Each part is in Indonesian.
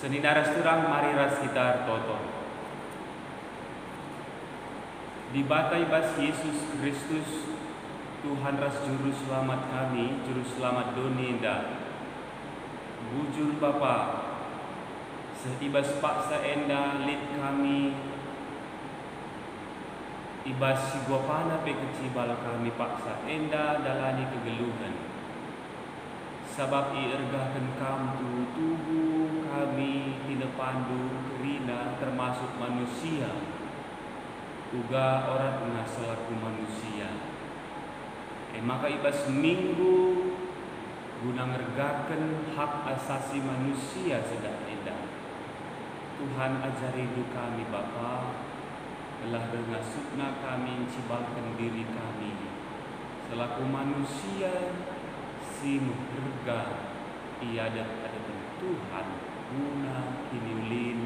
Seninaras turang mari ras kita toton. Di batai bas Yesus Kristus Tuhan ras juru selamat kami, juru selamat dunia. Bujur Bapa, seibas paksa enda lid kami, ibas si guapana pe kecibal kami paksa enda dalani kegeluhan. Sabab iergakan kamu tubuh kami tinepandu kerina termasuk manusia, uga orang tengah selaku manusia. Maka ibas minggu guna ngergakan hak asasi manusia sedang edah. Tuhan ajari hidup kami Bapa, telah dengasutna kami cibalkan diri kami selaku manusia si berharga ia ada Tuhan guna kiniulin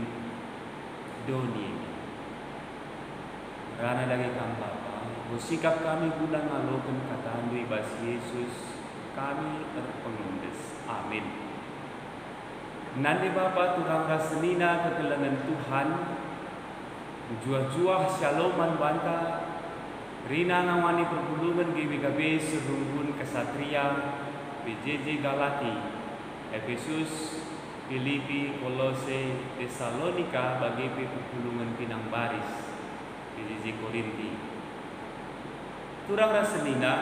dunia. Rana dari kami Bapa, bersikap kami guna ngalokan kataan bebas Yesus kami terpengundes. Amin. Nanti Bapa turang rasenina ketelangan Tuhan, juah-juah syaloman banta, rina ngawani perpulungan GBKB serunggun kesatria, PJJ Galati, Efesus, Filipi, Kolose, Tesalonika bagi perpulungan Pinang Baris, PJJ Korinti. Turang rasenina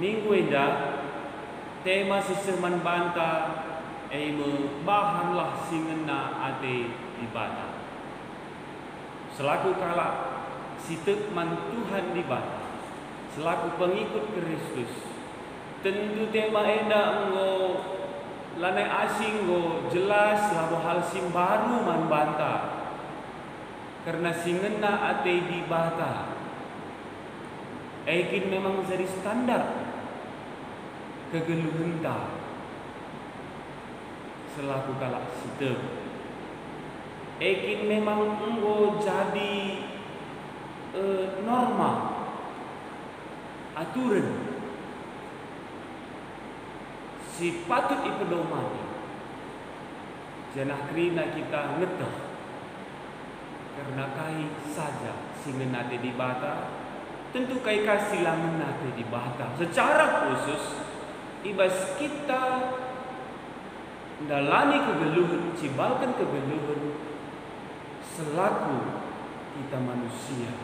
minggu indah tema siseman banta bahanlah singena ate ibadah. Selaku kala sitek man Tuhan ibadah, selaku pengikut Kristus, tentu tema enda enggo lanai asing go jelas labo hal sim baru man banta. Karena singena ate ibadah Ekin memang jadi standar kegeluhan selaku kalak situ. Ekin memang enggo jadi norma aturan si patut ipedomani. Janah krina kita ngetah karena kai saja singenate di bata, tentu kai kasih lamenate di bata. Secara khusus ibas kita dalani kegeluhan, cibalkan kegeluhan selaku kita manusia.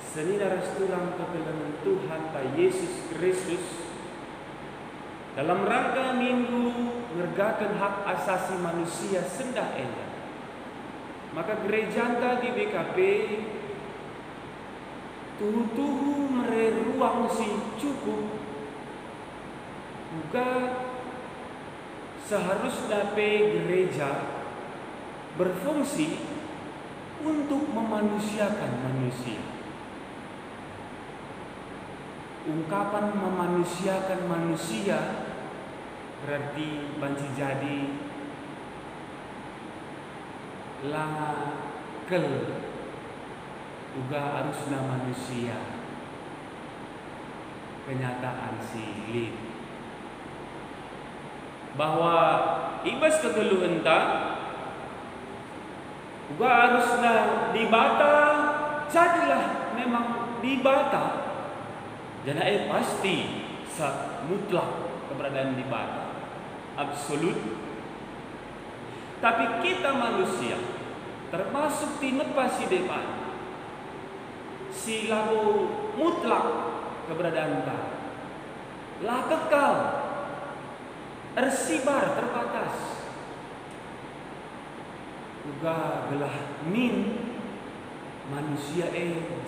Senina resturang kegeluhan Tuhan ta Yesus Kristus dalam rangka minggu ngergakan hak asasi manusia sendah enak. Maka gereja di BKP tuhu mereruang si cukup juga seharusnya gereja berfungsi untuk memanusiakan manusia. Ungkapan memanusiakan manusia berarti banci jadi lakel juga harusnya manusia kenyataan silit bahwa ibas kegeluhan juga harusnya dibata, jadilah memang dibata. Jadi pasti mutlak keberadaan dibata, absolut. Tapi kita manusia termasuk tinepa si depan si labo mutlak keberadaan lah kekal ersibar terbatas juga gelah min manusia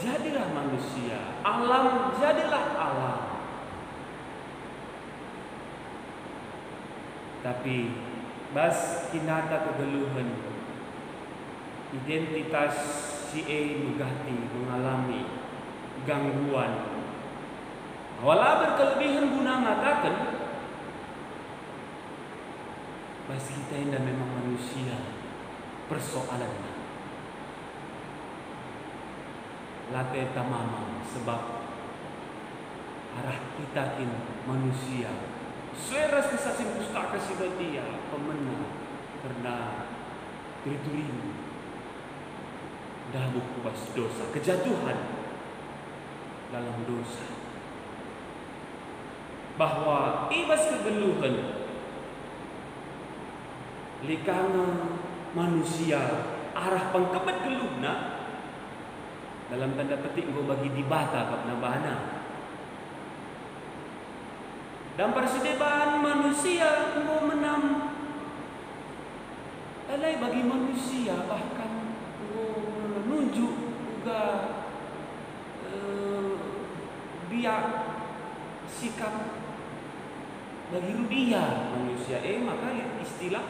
jadilah manusia, alam jadilah alam. Tapi bas kinata kegeluhan identitas si mugati mengalami gangguan. Walau berkelebihan guna mengatakan bas kita indah memang manusia persoalannya late tamama sebab arah kita in manusia Sueras kesasin pustaka si dia pemenang karena teritorimu dahmu kubas dosa, kejatuhan dalam dosa. Bahwa ibas kegeluhan likana manusia arah pengkebat geluhna dalam tanda petik go bagi dibata kap nabana. Dan persedeban manusia go menam alai bagi manusia bahkan go menunjuk juga biak sikap bagi rudia manusia. Maka istilah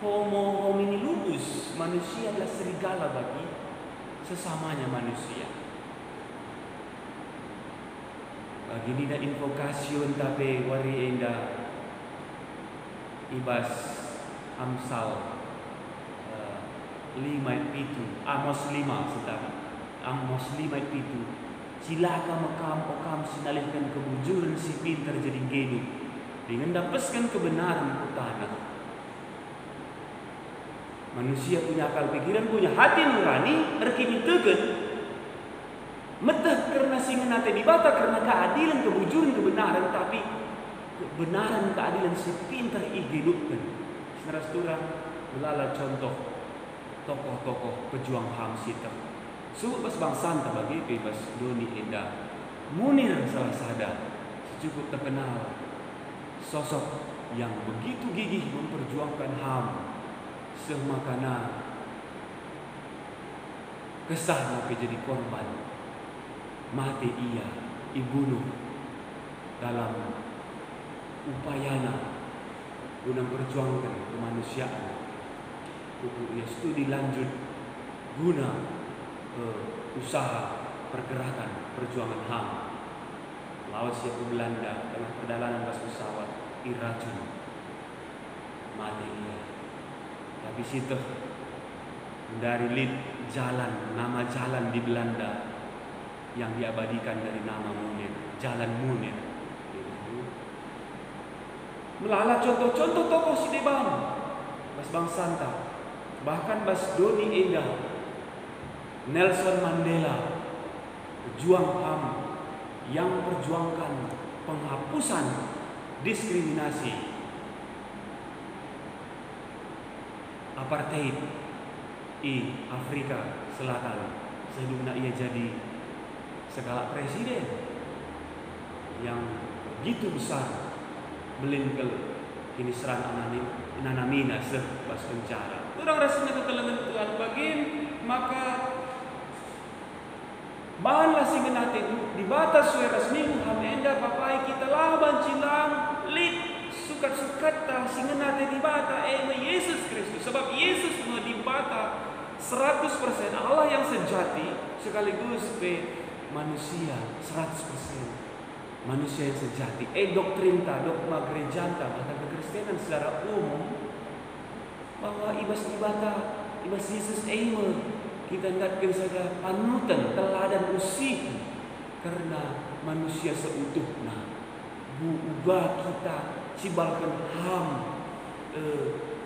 homo homini lupus, manusia adalah serigala bagi sesamanya manusia. Bagi nida invokasiun tapi wari enda ibas Amsal 5:7 Amos 5 setara Amos 5:7 silaka makam okam sinalihkan kebujuran si pintar jadi gedu dengan dapaskan kebenaran utana. Manusia punya akal pikiran, punya hati nurani, erkini tegen metah karena singenate dibata karena keadilan, kebujuran, kebenaran, tapi kebenaran, keadilan si pintar igedupkan. Saudara-saudara, belala contoh tokoh-tokoh pejuang HAM sita. Subas bangsa bagi bebas Doni Enda Munir salah sada cukup terkenal sosok yang begitu gigih memperjuangkan HAM semakana kesah mau jadi korban mati ia dibunuh dalam upayana guna perjuangkan kemanusiaan. Ia studi lanjut guna usaha pergerakan perjuangan HAM lawan siapa Belanda tengah perjalanan bas pesawat iracun mati ia. Tapi situ dari lid jalan, nama jalan di Belanda yang diabadikan dari nama Munir, Jalan Munir. Melala contoh-contoh tokoh Sideban, Bas Bang Santa, bahkan Bas Doni Enda, Nelson Mandela, pejuang HAM yang perjuangkan penghapusan diskriminasi apartheid di Afrika Selatan sebelum ia jadi segala presiden yang begitu besar melingkel kini serang ananamina sebas penjara. Orang rasanya ketelengan Tuhan bagin maka bahanlah singenate di batas sueras minggu ham enda papai kita lah bancilang lit sukat-sukat ta singenate di bata Yesus Kristus. Sebab Yesus mau di bata 100% Allah yang sejati sekaligus manusia 100% manusia yang sejati. Doktrin ta, dogma gereja ta, bahkan kekristenan secara umum bahwa ibas ibata, ibas Yesus kita ngatkan saja panutan, teladan usih karena manusia seutuhnya. Ubah kita cibalkan HAM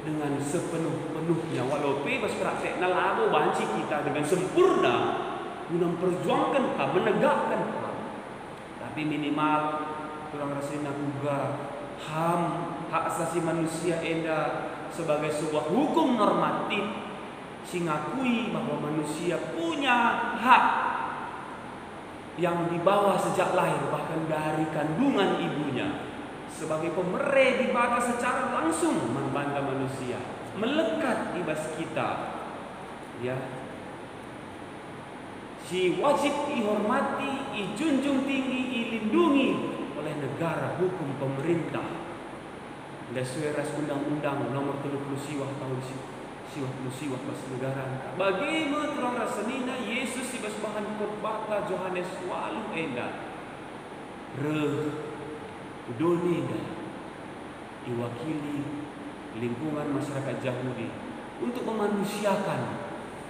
dengan sepenuh-penuhnya walaupun bas praktek nalabo banci kita dengan sempurna guna memperjuangkan HAM, menegakkan HAM. Tapi minimal kurang rasanya juga HAM, hak asasi manusia enda sebagai sebuah hukum normatif singakui bahwa manusia punya hak yang dibawa sejak lahir bahkan dari kandungan ibunya sebagai pemerintah dibata secara langsung membangga manusia melekat ibas kita ya si wajib dihormati, dijunjung tinggi, dilindungi oleh negara hukum pemerintah dan sueras undang-undang nomor 30 siwah tahun siwah pas negara. Bagaimana terang rasanina Yesus ibas bahan khotbah Yohanes walu enda Udonida diwakili lingkungan masyarakat Yahudi untuk memanusiakan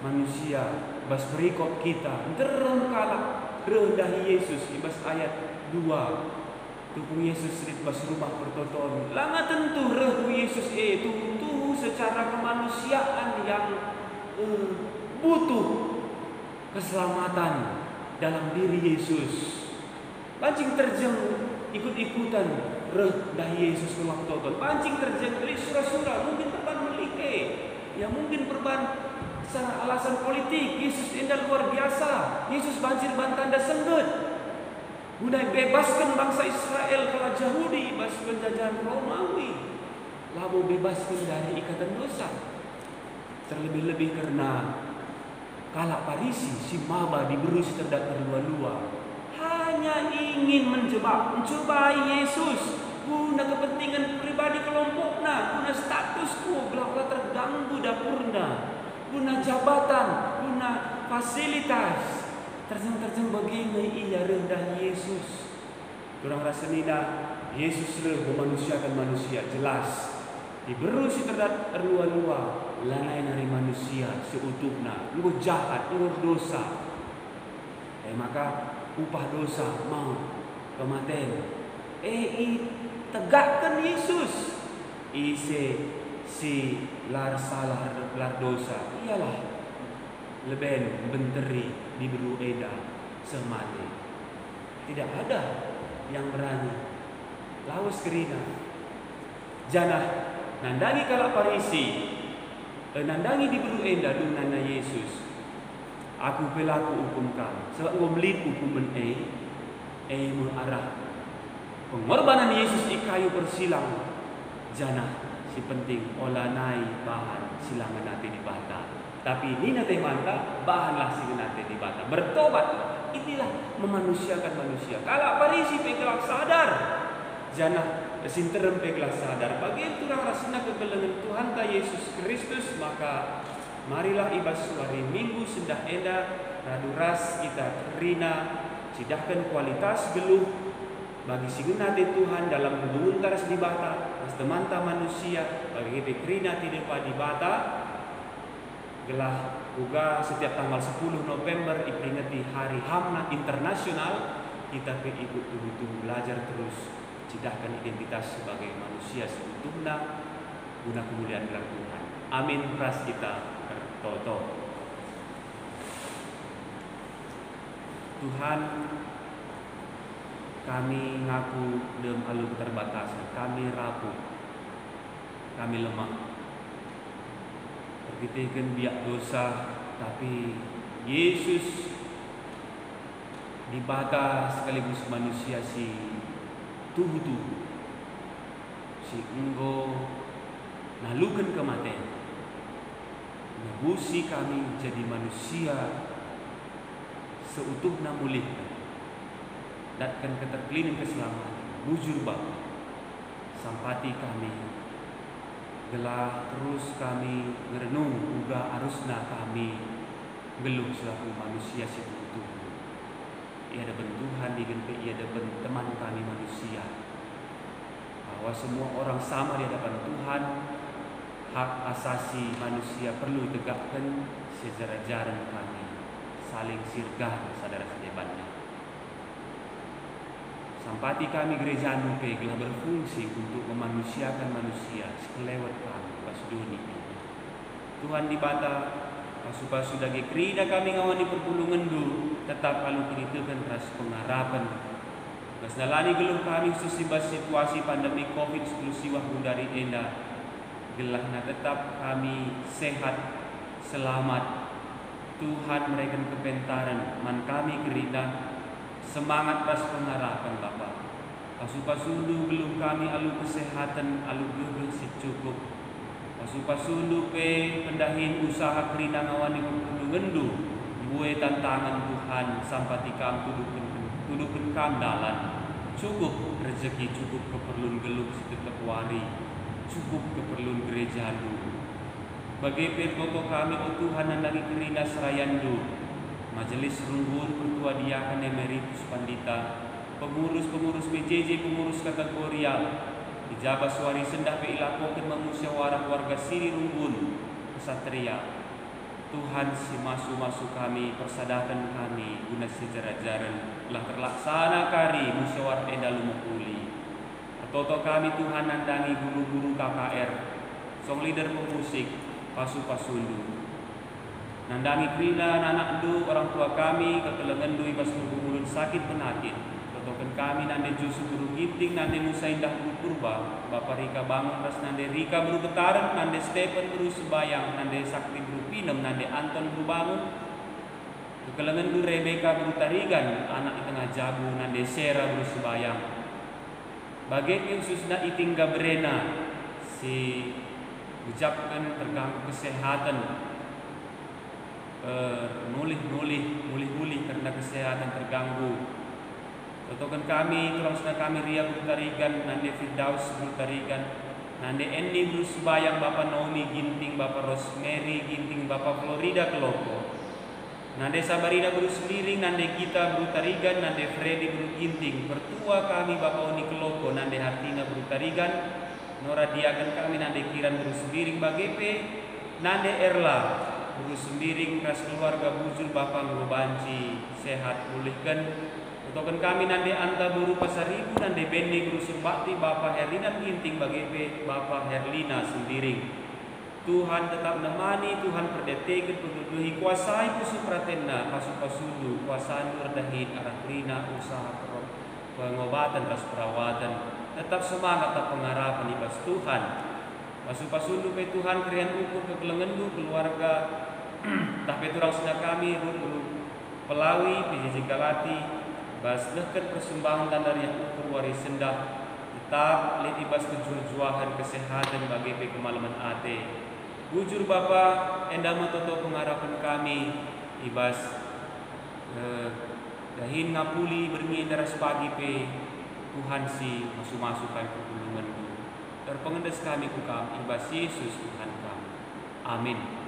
manusia bas berikop kita terengkalak rendahi Yesus ibas ayat 2 Tuku Yesus rit bas rumah pertoton. Lama tentu rehu Yesus itu secara kemanusiaan yang butuh keselamatan dalam diri Yesus. Pancing terjeng ikut-ikutan reh dah Yesus ulang toton. Pancing terjeng dari surah-surah mungkin perban melike. Ya mungkin perban sana alasan politik. Yesus indah luar biasa. Yesus banjir bantanda sengget. Guna bebaskan bangsa Israel kala Yahudi bas penjajahan Romawi. Lalu bebaskan dari ikatan dosa. Terlebih-lebih karena kala Parisi si maba diberi terdak terlua-lua. Hanya ingin mencobai Yesus guna kepentingan pribadi kelompoknya, guna status quo, belah terganggu dapurna, guna jabatan, guna fasilitas. Terjeng bagaimana ia rendah Yesus. Kurang rasa nida Yesus memanusiakan manusia jelas. Diberi si terdat terlua-lua, lanai dari manusia seutuhnya, lu jahat, lu dosa. Maka upah dosa mau kematian. Tegakkan Yesus. Si lar salah lar dosa. Iyalah leben benteri diberi eda semati. Tidak ada yang berani lawas kerina. Janah nandangi kala Parisi, nandangi diberi eda nana Yesus. Aku pelaku hukum kamu. Sebab ngomlit hukuman mengarah pengorbanan Yesus di kayu persilang. Janah si penting olanai bahan silangan nanti di bata. Tapi ini nanti mantap bahanlah silangan nanti di bata. Bertobat. Inilah memanusiakan manusia. Kalau Parisi pegelak sadar. Janah sinterem pegelak sadar. Bagi itu rasanya kegelengan Tuhan ta Yesus Kristus, maka marilah ibas hari Minggu sendah enda raduras kita rina sidahkan kualitas geluh bagi sigunate Tuhan dalam hubungan taras di bata mas temanta manusia bagi pekrina tidak di bata gelah juga setiap tanggal 10 November diperingati Hari HAM Internasional. Kita ikut tubuh belajar terus sidahkan identitas sebagai manusia seutuhnya guna kemuliaan gelar Tuhan. Amin. Pras kita Toto. Tuhan, kami ngaku dalam alu keterbatasan, kami rapuh, kami lemah. Terkitakan biak dosa, tapi Yesus dibata sekaligus manusia si tubuh-tubuh, si enggo nalukan kematian. Nebusi kami jadi manusia seutuhnya mulih. Datkan keterkeliling keselamatan. Bujur Bapa. Sampati kami. Gelah terus kami merenung uga arusna kami geluh selaku manusia seutuh. Ia ada bentuhan digenpe ia ada teman kami manusia. Bahwa semua orang sama di hadapan Tuhan. Hak asasi manusia perlu ditegakkan secara jaran kami saling sirgah saudara sehebatnya. Sampati kami gereja Anupe telah berfungsi untuk memanusiakan manusia sekelewat kami pas dunia ini. Tuhan dibata pasu-pasu dagi kerida kami ngawani perpulungan du tetap kalau kiritukan ras pengharapan. Kasnalani geluh kami susibas situasi pandemi COVID-19 siwah dari enda. Gelahna tetap kami sehat, selamat. Tuhan mereka kepentaran, man kami gerina semangat pas pengharapan Bapa. Pasu-pasundu belum kami alu kesehatan, alu geluh si cukup. Pasu-pasundu pe pendahin usaha kerina ngawani ngendu, buat tantangan Tuhan sampati kam tudukin kam dalan. Cukup rezeki, cukup keperluan geluh si tetap wari. Cukup keperluan gereja dulu. Bagi perkoko kami o Tuhan yang lagi kerina serayandu. Majelis runggun pertua diakan emeritus pandita. Pengurus-pengurus PJJ, pengurus kategorial. Dijabat suari sendah pe ilakokan memusyawarah warga siri runggun. Kesatria. Tuhan si masu-masu kami, persadatan kami, guna sejarah jaran. Telah terlaksana kari musyawarah enda lumukuli. Toto kami Tuhan nandangi guru-guru KKR, song leader pemusik, pasu-pasundu. Nandangi Krina, anak du, orang tua kami, kekelengan du ibas ulun sakit penakit. Totokan kami nande Jusu guru ginting, nande Nusa Indah guru purba, Bapak Rika bangun ras nande Rika guru getaran, nande Stephen guru sebayang, nande Sakti guru pinem, nande Anton guru bangun. Kekelengan du Rebeka guru tarigan, anak di tengah jabu, nande Sera guru sebayang. Bagai khususnya iting Gabrena, si ucapkan terganggu kesehatan, mulih karena kesehatan terganggu. Totokan kami, terusnya kami Ria Brutarigan, nande Firdaus Brutarigan, nande Endi Bruce Bayang, Bapak Naomi Ginting, Bapak Rosemary Ginting, Bapak Florida Keloko, nande Sabarina Bruce Liring, nande Gita Brutarigan, nande Freddy Bruce Ginting, pertua kami Bapak Oni Keloko, nande Hartina Brutarigan, Nora Diagan kami, nande Kiran Bruce Liring Bagepe, nande Erla Bruce Liring, ras keluarga Bujul, Bapak Guru Banci, sehat pulihkan. Utokan kami nande Anta Buru Pasaribu, nande Bendi Guru Surbakti, Bapak Herlina Ginting Bagepe, Bapak Herlina Sendiring. Tuhan tetap nemani, Tuhan perdetekan, penuhi kuasai pusu pratenna, pasu-pasudu, kuasai nurdahin, arah Rina, usaha pengobatan, ras perawatan. Tetap semangat, tetap pengharapan ibas Tuhan. Pasu-pasudu pe Tuhan krian ukur kekelengendu keluarga, tapi turang sudah kami, Pelawi, PJJ Galati, bas lehkan persembahan dan dari yang ukur waris sendah, tetap lihat ibas kejujuahan kesehatan bagi kemalaman ate. Bujur Bapa, endama toto pengharapan kami, ibas dahin ngapuli berngin daras pagi pe, Tuhan si masuk-masukkan pertolongan. Terpengendes kami ku kami, ibas Yesus Tuhan kami. Amin.